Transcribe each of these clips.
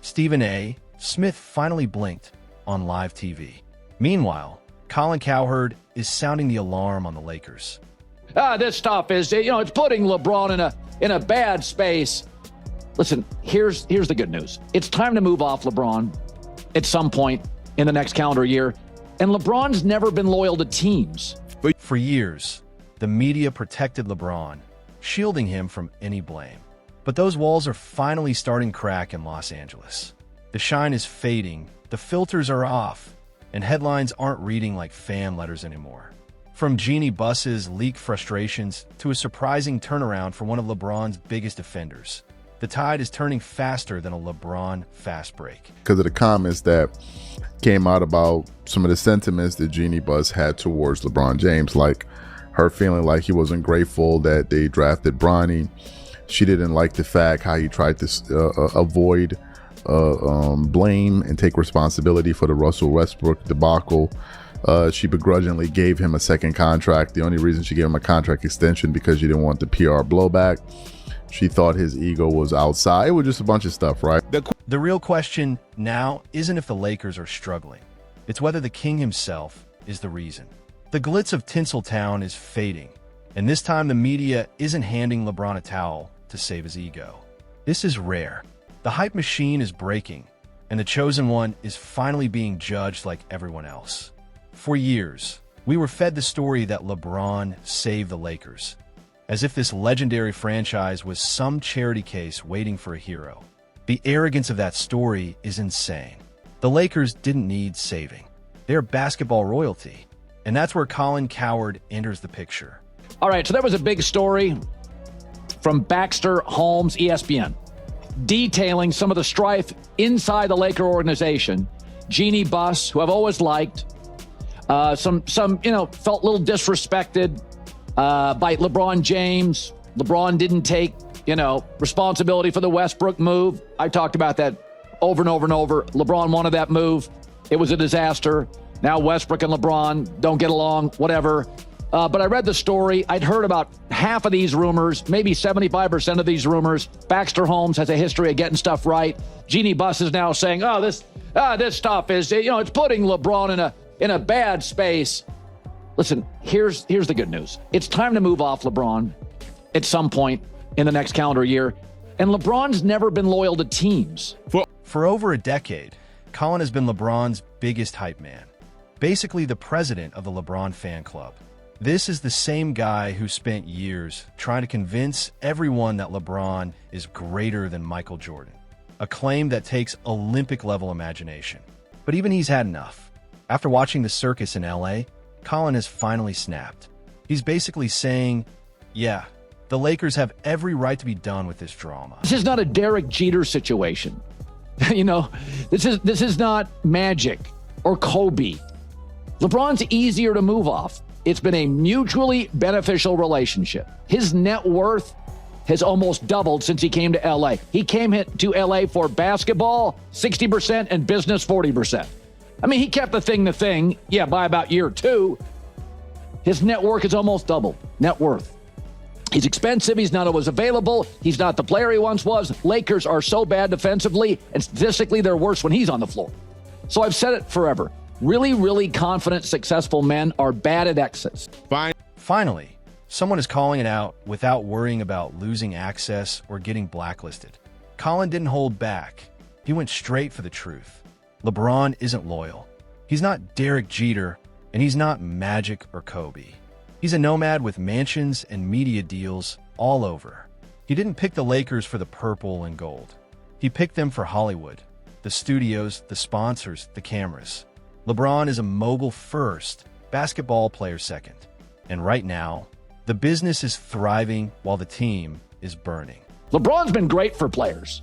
Stephen A. Smith finally blinked on live TV. Meanwhile, Colin Cowherd is sounding the alarm on the Lakers. This stuff is, it's putting LeBron in a bad space. Listen, here's the good news. It's time to move off LeBron at some point in the next calendar year. And LeBron's never been loyal to teams. For years, the media protected LeBron, shielding him from any blame. But those walls are finally starting to crack in Los Angeles. The shine is fading, the filters are off, and headlines aren't reading like fan letters anymore. From Jeannie Buss's leaked frustrations to a surprising turnaround for one of LeBron's biggest offenders, the tide is turning faster than a LeBron fast break. Because of the comments that came out about some of the sentiments that Jeannie Buss had towards LeBron James, like her feeling like he wasn't grateful that they drafted Bronny. She didn't like the fact how he tried to avoid blame and take responsibility for the Russell Westbrook debacle. She begrudgingly gave him a second contract. The only reason she gave him a contract extension because she didn't want the PR blowback. She thought his ego was outside. It was just a bunch of stuff, right? The real question now isn't if the Lakers are struggling. It's whether the king himself is the reason. The glitz of Tinseltown is fading, and this time the media isn't handing LeBron a towel to save his ego. This is rare. The hype machine is breaking, and the chosen one is finally being judged like everyone else. For years, we were fed the story that LeBron saved the Lakers, as if this legendary franchise was some charity case waiting for a hero. The arrogance of that story is insane. The Lakers didn't need saving. They're basketball royalty, and that's where Colin Cowherd enters the picture. All right, so there was a big story from Baxter Holmes, ESPN, detailing some of the strife inside the Laker organization. Jeannie Buss, who I've always liked, some felt a little disrespected by LeBron James. LeBron didn't take, responsibility for the Westbrook move. I talked about that over and over and over. LeBron wanted that move. It was a disaster. Now Westbrook and LeBron don't get along, whatever. But I read the story. I'd heard about half of these rumors, maybe 75% of these rumors. Baxter Holmes has a history of getting stuff right. Jeannie Buss is now saying, this stuff is, it's putting LeBron in a bad space. Listen, here's the good news. It's time to move off LeBron at some point in the next calendar year. And LeBron's never been loyal to teams. For over a decade, Colin has been LeBron's biggest hype man, basically the president of the LeBron fan club. This is the same guy who spent years trying to convince everyone that LeBron is greater than Michael Jordan, a claim that takes Olympic-level imagination. But even he's had enough. After watching the circus in LA, Colin has finally snapped. He's basically saying, yeah, the Lakers have every right to be done with this drama. This is not a Derek Jeter situation. This is not Magic or Kobe. LeBron's easier to move off. It's been a mutually beneficial relationship. His net worth has almost doubled since he came to LA. He came to LA for basketball, 60%, and business, 40%. I mean, he kept the thing, by about year two. His net worth is almost doubled. Net worth. He's expensive. He's not always available. He's not the player he once was. Lakers are so bad defensively, and statistically, they're worse when he's on the floor. So I've said it forever. Really, really confident, successful men are bad at exits. Finally, someone is calling it out without worrying about losing access or getting blacklisted. Colin didn't hold back. He went straight for the truth. LeBron isn't loyal. He's not Derek Jeter, and he's not Magic or Kobe. He's a nomad with mansions and media deals all over. He didn't pick the Lakers for the purple and gold. He picked them for Hollywood, the studios, the sponsors, the cameras. LeBron is a mogul first, basketball player second. And right now, the business is thriving while the team is burning. LeBron's been great for players.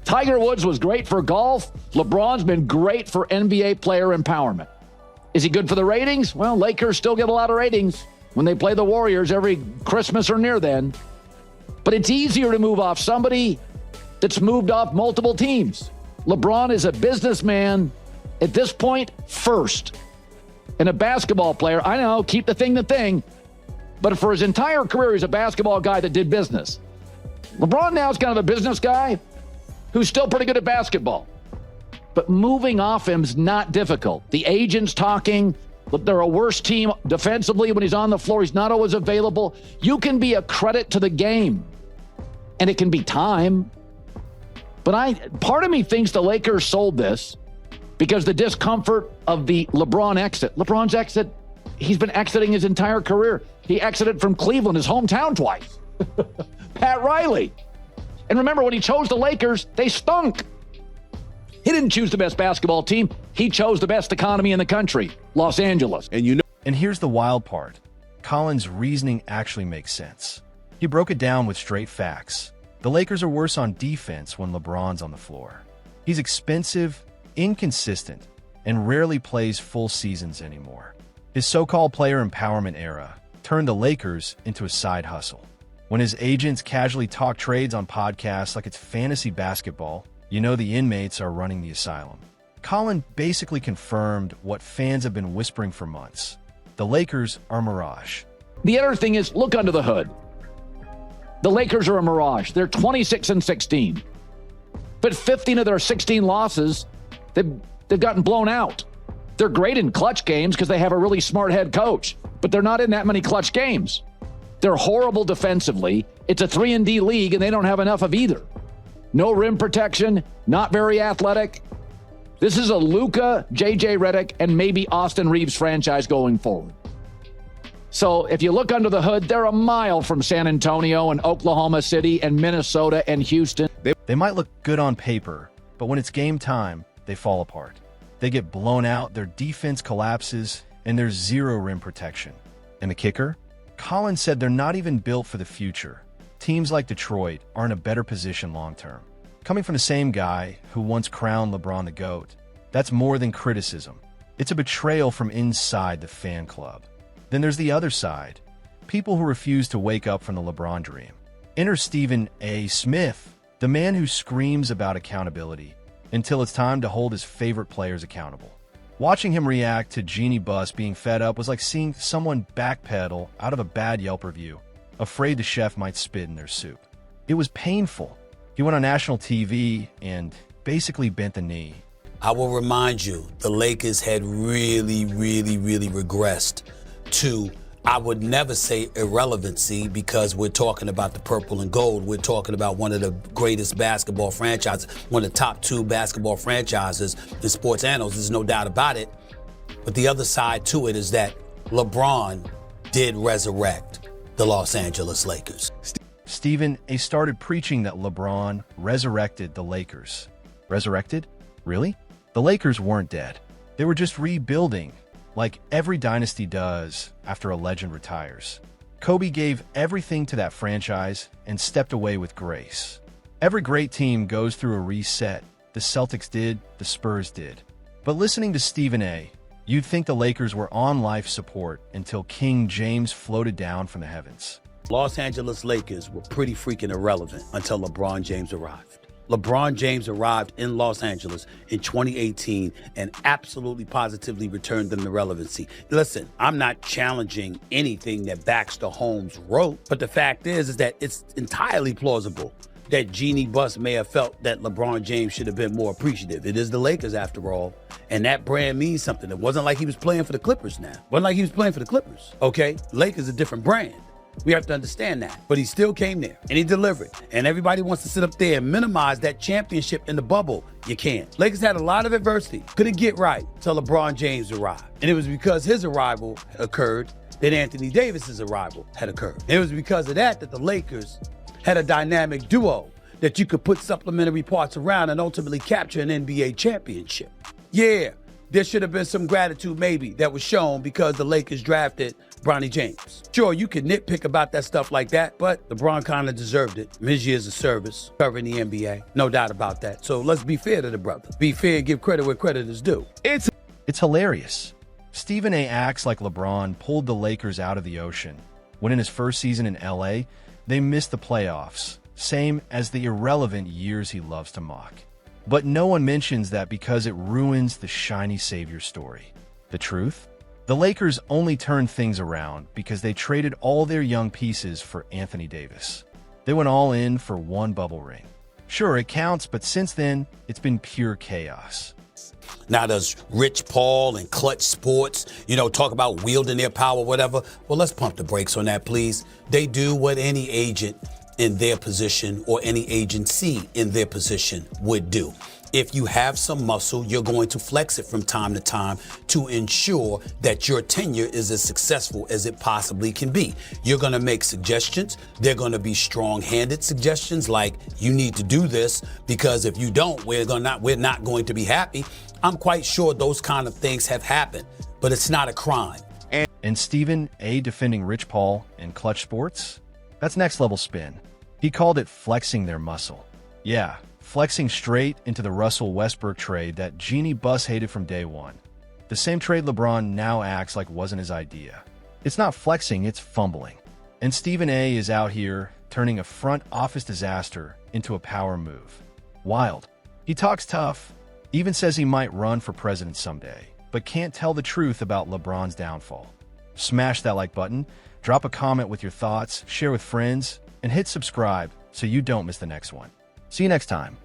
Tiger Woods was great for golf. LeBron's been great for NBA player empowerment. Is he good for the ratings? Well, Lakers still get a lot of ratings when they play the Warriors every Christmas or near then. But it's easier to move off somebody that's moved off multiple teams. LeBron is a businessman at this point first. And a basketball player, I know, keep the thing. But for his entire career, he's a basketball guy that did business. LeBron now is kind of a business guy who's still pretty good at basketball. But moving off him's not difficult. The agent's talking. Look, they're a worse team defensively when he's on the floor. He's not always available. You can be a credit to the game, and it can be time. But part of me thinks the Lakers sold this because the discomfort of the LeBron exit. LeBron's exit, he's been exiting his entire career. He exited from Cleveland, his hometown, twice. Pat Riley. And remember, when he chose the Lakers, they stunk. He didn't choose the best basketball team. He chose the best economy in the country, Los Angeles. And here's the wild part. Colin's reasoning actually makes sense. He broke it down with straight facts. The Lakers are worse on defense when LeBron's on the floor. He's expensive, inconsistent, and rarely plays full seasons anymore. His so-called player empowerment era turned the Lakers into a side hustle. When his agents casually talk trades on podcasts like it's fantasy basketball, you know the inmates are running the asylum. Colin basically confirmed what fans have been whispering for months. The Lakers are a mirage. The other thing is, look under the hood. The Lakers are a mirage. They're 26-16. But 15 of their 16 losses, they've gotten blown out. They're great in clutch games because they have a really smart head coach, but they're not in that many clutch games. They're horrible defensively. It's a 3-and-D league, and they don't have enough of either. No rim protection, not very athletic. This is a Luka, J.J. Redick, and maybe Austin Reeves franchise going forward. So if you look under the hood, they're a mile from San Antonio and Oklahoma City and Minnesota and Houston. They might look good on paper, but when it's game time, they fall apart. They get blown out, their defense collapses, and there's zero rim protection. And the kicker? Colin said they're not even built for the future. Teams like Detroit are in a better position long-term. Coming from the same guy who once crowned LeBron the GOAT, that's more than criticism. It's a betrayal from inside the fan club. Then there's the other side, people who refuse to wake up from the LeBron dream. Enter Stephen A. Smith, the man who screams about accountability until it's time to hold his favorite players accountable. Watching him react to Jeannie Buss being fed up was like seeing someone backpedal out of a bad Yelp review, afraid the chef might spit in their soup. It was painful. He went on national TV and basically bent the knee. I will remind you, the Lakers had really regressed to, I would never say irrelevancy, because we're talking about the purple and gold. We're talking about one of the greatest basketball franchises, one of the top 2 basketball franchises in sports annals. There's no doubt about it. But the other side to it is that LeBron did resurrect the Los Angeles Lakers. Stephen A. started preaching that LeBron resurrected the Lakers. Resurrected? Really? The Lakers weren't dead. They were just rebuilding, like every dynasty does after a legend retires. Kobe gave everything to that franchise and stepped away with grace. Every great team goes through a reset. The Celtics did, the Spurs did. But listening to Stephen A., you'd think the Lakers were on life support until King James floated down from the heavens. Los Angeles Lakers were pretty freaking irrelevant until LeBron James arrived. LeBron James arrived in Los Angeles in 2018 and absolutely positively returned them to relevancy. Listen, I'm not challenging anything that Baxter Holmes wrote, but the fact is that it's entirely plausible that Jeannie Buss may have felt that LeBron James should have been more appreciative. It is the Lakers after all, and that brand means something. It wasn't like he was playing for the Clippers now. It wasn't like he was playing for the Clippers, okay? Lakers is a different brand. We have to understand that. But he still came there, and he delivered. And everybody wants to sit up there and minimize that championship in the bubble. You can't. Lakers had a lot of adversity. Couldn't get right till LeBron James arrived. And it was because his arrival occurred that Anthony Davis's arrival had occurred. And it was because of that that the Lakers had a dynamic duo that you could put supplementary parts around and ultimately capture an NBA championship. Yeah, there should have been some gratitude maybe that was shown because the Lakers drafted Bronny James. Sure, you could nitpick about that stuff like that, but LeBron kind of deserved it. His years of service, covering the NBA, no doubt about that. So let's be fair to the brother. Be fair and give credit where credit is due. It's hilarious. Stephen A. acts like LeBron pulled the Lakers out of the ocean when in his first season in LA, they missed the playoffs, same as the irrelevant years he loves to mock. But no one mentions that because it ruins the shiny savior story. The truth? The Lakers only turned things around because they traded all their young pieces for Anthony Davis. They went all in for one bubble ring. Sure, it counts, but since then, it's been pure chaos. Now, does Rich Paul and Clutch Sports, talk about wielding their power, whatever? Well, let's pump the brakes on that, please. They do what any agent in their position or any agency in their position would do. If you have some muscle, you're going to flex it from time to time to ensure that your tenure is as successful as it possibly can be. You're going to make suggestions. They're going to be strong-handed suggestions like, you need to do this because if you don't, we're not going to be happy. I'm quite sure those kind of things have happened, but it's not a crime. And Stephen A. defending Rich Paul and Clutch Sports? That's next level spin. He called it flexing their muscle. Yeah, flexing straight into the Russell Westbrook trade that Jeannie Buss hated from day one. The same trade LeBron now acts like wasn't his idea. It's not flexing, it's fumbling. And Stephen A. is out here turning a front office disaster into a power move. Wild. He talks tough, even says he might run for president someday, but can't tell the truth about LeBron's downfall. Smash that like button, drop a comment with your thoughts, share with friends, and hit subscribe so you don't miss the next one. See you next time.